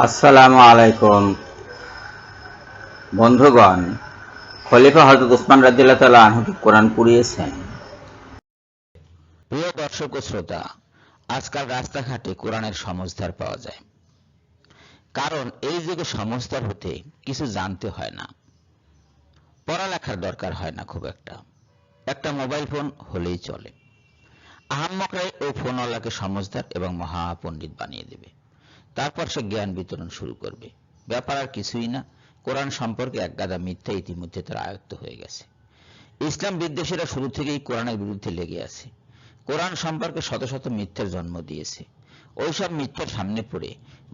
আসসালামু আলাইকুম বন্ধুগণ। খলিফা হযরত উসমান রাদিয়াল্লাহু তাআলা আনহু কি কোরআন পুড়িয়েছেন? প্রিয় দর্শক ও শ্রোতা, আজকাল রাস্তাঘাটে কোরআনের সমজদার পাওয়া যায়। কারণ এই যুগে সমজদার হতে কিছু জানতে হয় না, পড়ালেখার দরকার হয় না খুব একটা মোবাইল ফোন হলেই চলে। আহাম্মকরাই ও ফোনওয়ালাকে সমজদার এবং মহাপণ্ডিত বানিয়ে দেবে, তারপর সে জ্ঞান বিতরণ শুরু করবে। ব্যাপার আর কিছুই না, কোরআন সম্পর্কে একগাদা মিথ্যা ইতিমধ্যে তার আয়ত্ত হয়ে গেছে। ইসলাম বিদ্বেষীরা শুরু থেকেই কোরআনের বিরুদ্ধে লেগে আছে। কোরআন সম্পর্কে শত শত মিথ্যার জন্ম দিয়েছে। ওইসব মিথ্যার সামনে পড়ে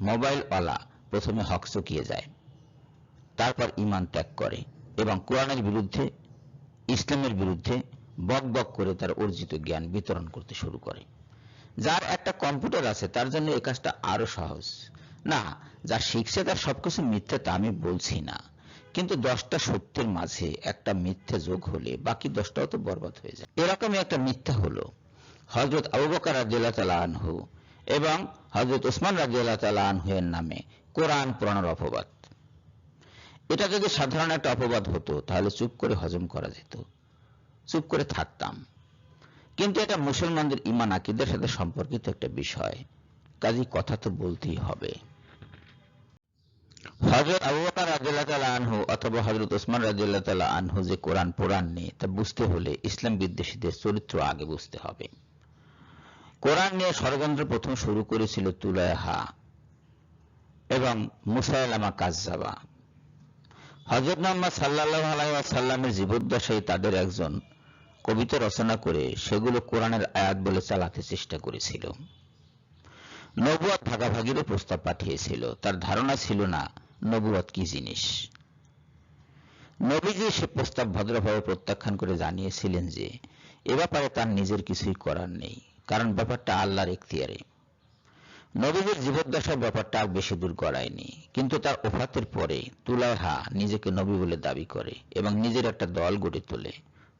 মোবাইলওয়ালা প্রথমে হক চকিয়ে যায়, তারপর ঈমান ত্যাগ করে এবং কোরআনের বিরুদ্ধে, ইসলামের বিরুদ্ধে বক বক করে তার অর্জিত জ্ঞান বিতরণ করতে শুরু করে। যার একটা কম্পিউটার আছে তার জন্য এই কাজটা আরো সহজ না। যা শিখছে তার সবকিছু মিথ্যা তা আমি বলছি না, কিন্তু 10টা সত্যের মাঝে একটা মিথ্যা যোগ হলে বাকি 10টাও তো বরবাদ হয়ে যায়। এরকমই একটা মিথ্যা হলো হযরত আবু বকর রাদিয়াল্লাহু তাআলা আনহু এবং হযরত উসমান রাদিয়াল্লাহু তাআলা আনহু এর নামে কোরআন পোড়ানোর অপবাদ। এটা যদি সাধারণ একটা অপবাদ হতো তাহলে চুপ করে হজম করা যেত, চুপ করে থাকতাম। কিন্তু এটা মুসলমানদের ঈমান আকীদার সাথে সম্পর্কিত একটা বিষয়, কাজেই কথা তো বলতেই হবে। হযরত আবু বকর রাদিয়াল্লাহু তাআলা আনহু অথবা হযরত উসমান রাদিয়াল্লাহু তাআলা আনহু যে কোরআন পোড়াননি তা বুঝতে হলে ইসলাম বিদ্বেষীদের চরিত্র আগে বুঝতে হবে। কোরআন নিয়ে ষড়যন্ত্র প্রথম শুরু করেছিল তুলাইহা এবং মুসাইলামা কাযযাবা। হযরত মুহাম্মদ সাল্লাল্লাহু আলাইহি ওয়াসাল্লামের জীবদ্দশায় তাদের একজন কবিতা রচনা করে সেগুলো কোরআনের আয়াত বলে চালাতে চেষ্টা করেছিল। নবুয়ত ভাগাভাগিরও প্রস্তাব পাঠিয়েছিল। তার ধারণা ছিল না নবুয়ত কি জিনিস। নবীজি সে প্রস্তাব ভদ্রভাবে প্রত্যাখ্যান করে জানিয়েছিলেন যে এ ব্যাপারে তার নিজের কিছুই করার নেই, কারণ ব্যাপারটা আল্লাহর ইখতিয়ারে। নবীজির জীবদ্দশায় ব্যাপারটা আর বেশি দূর গড়ায়নি, কিন্তু তার ওফাতের পরে তুলাইহা নিজেকে নবী বলে দাবি করে এবং নিজের একটা দল গড়ে তোলে।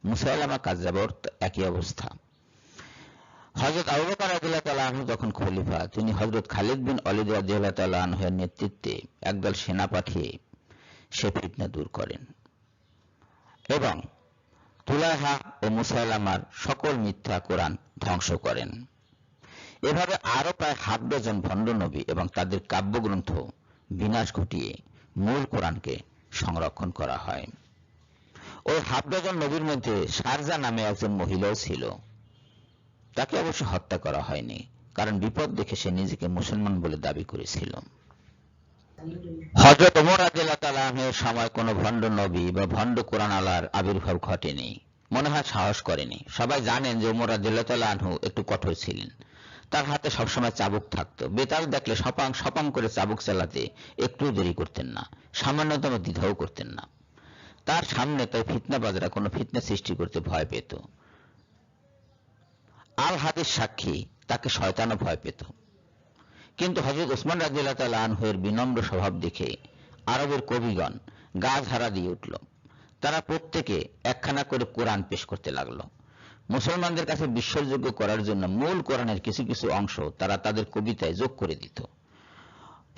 মুসাইলামা কাযযাবার একই অবস্থা। হযরত আবু বকর রাদিয়াল্লাহু তাআলা আনহু যখন খলিফা, তিনি হযরত খালিদ বিন ওয়ালিদ রাদিয়াল্লাহু তাআলা আনহুর নেতৃত্বে একদল সেনা পাঠিয়ে সে ফিতনা দূর করেন এবং তুলাইহা ও মুসাইলামার সকল মিথ্যা কোরআন ধ্বংস করেন। এভাবে আরো প্রায় 1/2 ডজন ভণ্ড নবী এবং তাদের কাব্যগ্রন্থ বিনাশ ঘটিয়ে মূল কোরআনকে সংরক্ষণ করা হয়। ওই 1/2 ডজন নবীর মধ্যে শারজা নামে একজন মহিলাও ছিল। তাকে অবশ্য হত্যা করা হয়নি, কারণ বিপদ দেখে সে নিজেকে মুসলমান বলে দাবি করেছিল। হযরত ওমর রাদিয়াল্লাহু তাআলা আনহুর সময় কোনো ভণ্ড নবী বা ভণ্ড কোরআন আলার আবির্ভাব ঘটেনি, মনে হয় সাহস করেনি। সবাই জানেন যে ওমর রাদিয়াল্লাহু তাআলা আনহু একটু কঠোর ছিলেন। তার হাতে সবসময় চাবুক থাকতো। বেতাল দেখলে সপাং সপাং করে চাবুক চালাতে একটু দেরি করতেন না, সামান্যতম দ্বিধাও করতেন না। তার সামনে তাই ফিতনাবাজরা কোনো ফিতনা সৃষ্টি করতে ভয় পেত। আল হাদিস সাক্ষী, তাকে শয়তানও ভয় পেত। কিন্তু হযরত উসমান রাদিয়াল্লাহু তাআলা আনহুর বিনম্র স্বভাব দেখে আরবের কবিগণ গা ঝাড়া দিয়ে উঠল। তারা প্রত্যেকে একখানা করে কোরআন পেশ করতে লাগলো। মুসলমানদের কাছে বিশ্বাসযোগ্য করার জন্য মূল কোরআনের কিছু কিছু অংশ তারা তাদের কবিতায় যোগ করে দিত।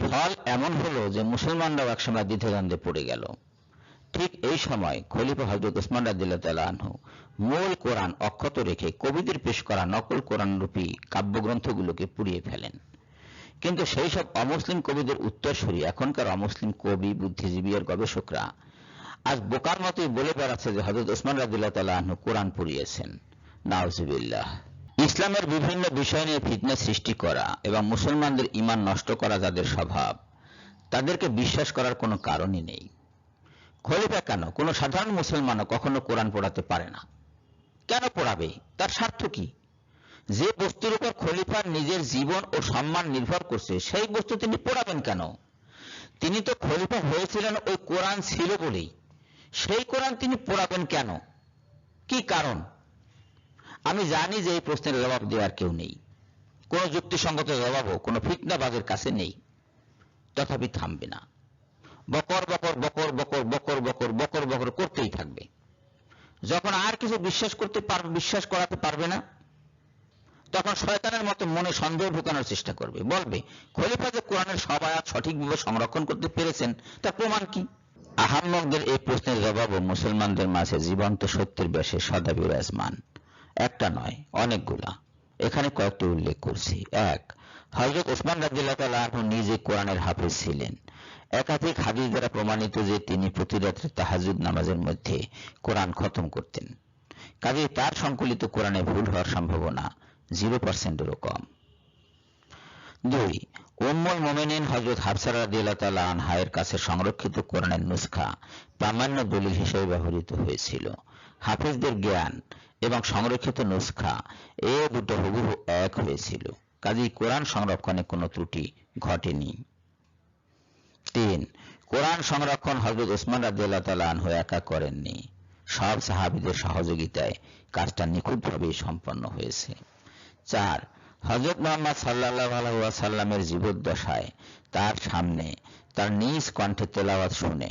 ফল এমন হলো যে মুসলমানরাও একসময় দ্বিধাদ্বন্দ্বে পড়ে গেল। ঠিক এই সময় খলিফা হযরত উসমান রাদিয়াল্লাহু তাআলা আনহু মূল কোরআন অক্ষত রেখে কবিদের পেশ করা নকল কোরআন রূপী কাব্যগ্রন্থগুলোকে পুড়িয়ে ফেলেন। কিন্তু সেই সব অমুসলিম কবিদের উত্তরসূরি এখনকার অমুসলিম কবি, বুদ্ধিজীবী আর গবেষকরা আজ বোকার মতোই বলে বেড়াচ্ছে যে হযরত উসমান রাদিয়াল্লাহু তাআলা আনহু কোরআন পুড়িয়েছেন। নাউজুবিল্লাহ। ইসলামের বিভিন্ন বিষয় নিয়ে ফিতনা সৃষ্টি করা এবং মুসলমানদের ঈমান নষ্ট করা যাদের স্বভাব, তাদেরকে বিশ্বাস করার কোনো কারণই নেই। খলিফা কেন, কোনো সাধারণ মুসলমানও কখনো কোরআন পড়াতে পারে না। কেন পড়াবে? তার স্বার্থ কি? যে বস্তুর উপর খলিফার নিজের জীবন ও সম্মান নির্ভর করছে সেই বস্তু তিনি পড়াবেন কেন? তিনি তো খলিফা হয়েছিলেন ওই কোরআন ছিল বলেই। সেই কোরআন তিনি পড়াবেন কেন? কি কারণ? আমি জানি যে এই প্রশ্নের জবাব দেওয়ার কেউ নেই, কোন যুক্তিসঙ্গত জবাবও কোনো ফিতনাবাজের কাছে নেই। তথাপি থামবে না, বকর বকর বকর বকর বকর বকর বকর বকর করতেই থাকবে। যখন আর কিছু বিশ্বাস করাতে পারবে না, তখন শয়তানের মতো মনে সন্দেহ ঢোকানোর চেষ্টা করবে, বলবে খলিফা যে কোরআনের সব আয়াত সঠিকভাবে সংরক্ষণ করতে পেরেছেন তার প্রমাণ কি? আহাম্মকদের এই প্রশ্নের জবাবও মুসলমানদের মাঝে জীবন্ত সত্যের বেশে সদা বিরাজমান। একটা নয়, অনেকগুলা। এখানে কয়েকটি উল্লেখ করছি। এক, হযরত ওসমান রাদিয়াল্লাহু তাআলা আনহু নিজে কোরআনের হাফেজ ছিলেন। একাধিক হাদিস দ্বারা প্রমাণিত যে তিনি প্রতি রাত্রে তাহাজ্জুদ নামাজের মধ্যে কোরআন খতম করতেন। কাজেই তার সংকলিত কোরআনে ভুল হওয়ার সম্ভাবনা 0%-এরও কম। দুই, উম্মুল মুমিনিন হযরত হাফসা রাদিয়াল্লাহু তাআলা আনহার কাছে সংরক্ষিত কোরআনের নুসখা প্রামাণ্য দলিল হিসেবে ব্যবহৃত হয়েছিল। হাফেজদের জ্ঞান এবং সংরক্ষিত নুসখা এ দুটো হুবহু এক হয়েছিল। কাজেই কোরআন সংরক্ষণে কোনো ত্রুটি ঘটেনি। তিন, কোরআন সংরক্ষণ হযরত ওসমান রাদিয়াল্লাহু তাআলা আনহু একা করেননি, সব সাহাবীদের সহযোগিতায় কাজটা নিখুঁতভাবে সম্পন্ন হয়েছে। চার, হযরত মুহাম্মদ সাল্লাল্লাহু আলাইহি ওয়াসাল্লামের জীবদ্দশায় তার সামনে তার নিজ কণ্ঠে তেলাওয়াত শুনে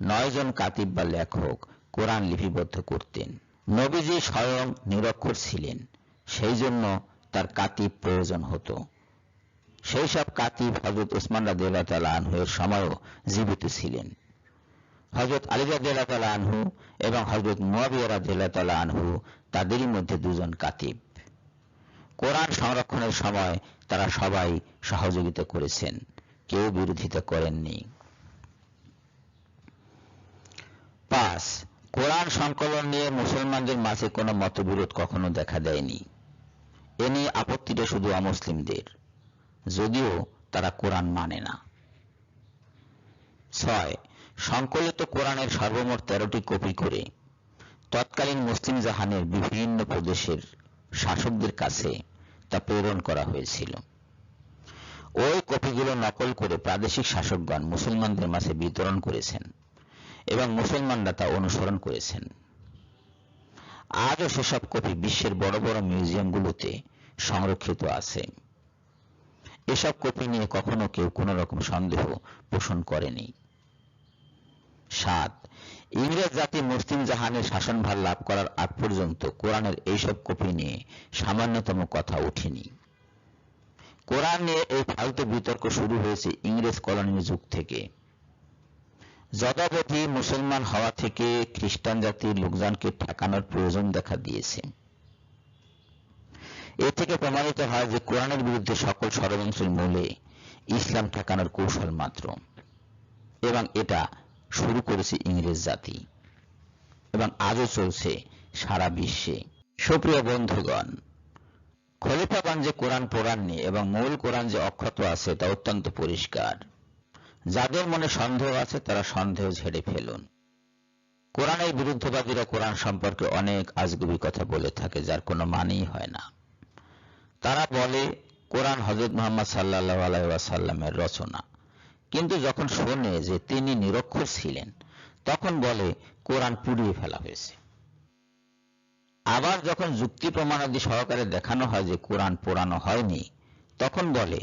9 জন কাতিব বা লেখক কোরআন লিপিবদ্ধ করতেন। নবীজি স্বয়ং নিরক্ষর ছিলেন, সেই জন্য তার কাতিব প্রয়োজন হতো। সেই সব কাতিব হযরত ওসমান রাদিয়াল্লাহু তাআলা আনহুর সময়ও জীবিত ছিলেন। হযরত আলী রাদিয়াল্লাহু তাআলা আনহু এবং হযরত মুয়াবিয়া রাদিয়াল্লাহু তাআলা আনহু তাদেরই মধ্যে দুজন কাতিব। কোরআন সংরক্ষণের সময় তারা সবাই সহযোগিতা করেছেন, কেউ বিরোধিতা করেননি। 5, কোরআন সংকলন নিয়ে মুসলমানদের মাঝে কোনো মতবিরোধ কখনো দেখা দেয়নি। এ নিয়ে আপত্তিটা শুধু অমুসলিমদের, যদিও তারা কোরআন মানে না। 6, সংকলিত কোরআনের সর্বমোট 13টি কপি করে তৎকালীন মুসলিম জাহানের বিভিন্ন প্রদেশের শাসকদের কাছে তা প্রেরণ করা হয়েছিল। ওই কপিগুলো নকল করে প্রাদেশিক শাসকগণ মুসলমানদের মাঝে বিতরণ করেছেন এবং মুসলমানরা তা অনুসরণ করেছেন। আজও সেসব কপি বিশ্বের বড় বড় মিউজিয়ামগুলোতে সংরক্ষিত আছে। এসব কপি নিয়ে কখনো কেউ কোনো রকম সন্দেহ পোষণ করেনি। 7, ইংরেজ জাতি মুসলিম জাহানের শাসনভার লাভ করার আগ পর্যন্ত কোরআনের এইসব কপি নিয়ে সামান্যতম কথা ওঠেনি। কোরআন নিয়ে এই ফালতু বিতর্ক শুরু হয়েছে ইংরেজ কলোনির যুগ থেকে। যথাবধি মুসলমান হওয়া থেকে খ্রিস্টান জাতির লোকজনকে ঠেকানোর প্রয়োজন দেখা দিয়েছে। এ থেকে প্রমাণিত হয় যে কোরআনের বিরুদ্ধে সকল ষড়যন্ত্রের মূলে ইসলাম ঠেকানোর কৌশল মাত্র, এবং এটা শুরু করেছে ইংরেজ জাতি এবং আজও চলছে সারা বিশ্বে। সুপ্রিয় বন্ধুগণ, খলিফাগণ যে কোরআন পড়াননি এবং মূল কোরআন যে অক্ষত আছে তা অত্যন্ত পরিষ্কার। যাদের মনে সন্দেহ আছে তারা সন্দেহ ঝেড়ে ফেলুন। কোরআনের বিরুদ্ধবাদীরা কোরআন সম্পর্কে অনেক আজগুবি কথা বলে থাকে, যার কোনো মানেই হয় না। তারা বলে কোরআন হযরত মুহাম্মদ সাল্লাল্লাহু আলাইহি ওয়াসাল্লামের রচনা, কিন্তু যখন শোনে যে তিনি নিরক্ষর ছিলেন তখন বলে কোরআন পুড়িয়ে ফেলা হয়েছে। আবার যখন যুক্তি প্রমাণাদি সহকারে দেখানো হয় যে কোরআন পোড়ানো হয়নি, তখন বলে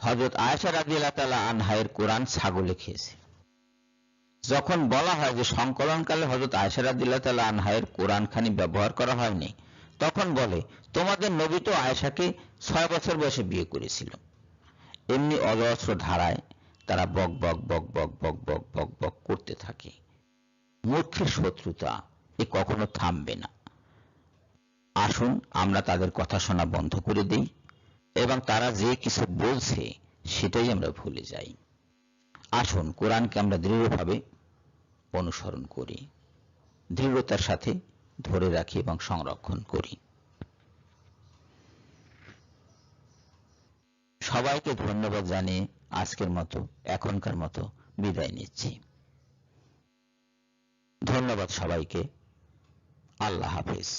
হযরত আয়েশা রাদিয়াল্লাহু তাআলা আনহার কোরআন ছাগলে খেয়েছে। যখন বলা হয় যে সংকলনকালে হযরত আয়েশা রাদিয়াল্লাহু তাআলা আনহার কোরআনখানি ব্যবহার করা হয়নি, তখন বলে তোমাদের নবী তো আয়েশাকে 6 বছর বয়সে বিয়ে করেছিল। এমনি অজস্র ধারায় তারা বক বক বক বক বক বক বক বক করতে থাকে। মূর্খের শত্রুতা এ কখনো থামবে না। আসুন আমরা তাদের কথা শোনা বন্ধ করে দেই এবং তারা যে কিছু বলছে সেটাই আমরা ভুলে যাই। আসুন কোরআনকে আমরা দৃঢ়ভাবে অনুসরণ করি, দৃঢ়তার সাথে ধরে রাখি এবং সংরক্ষণ করি। সবাইকে ধন্যবাদ জানিয়ে আজকের মতো এখনকার মতো বিদায় নিচ্ছি। ধন্যবাদ সবাইকে। আল্লাহ হাফেজ।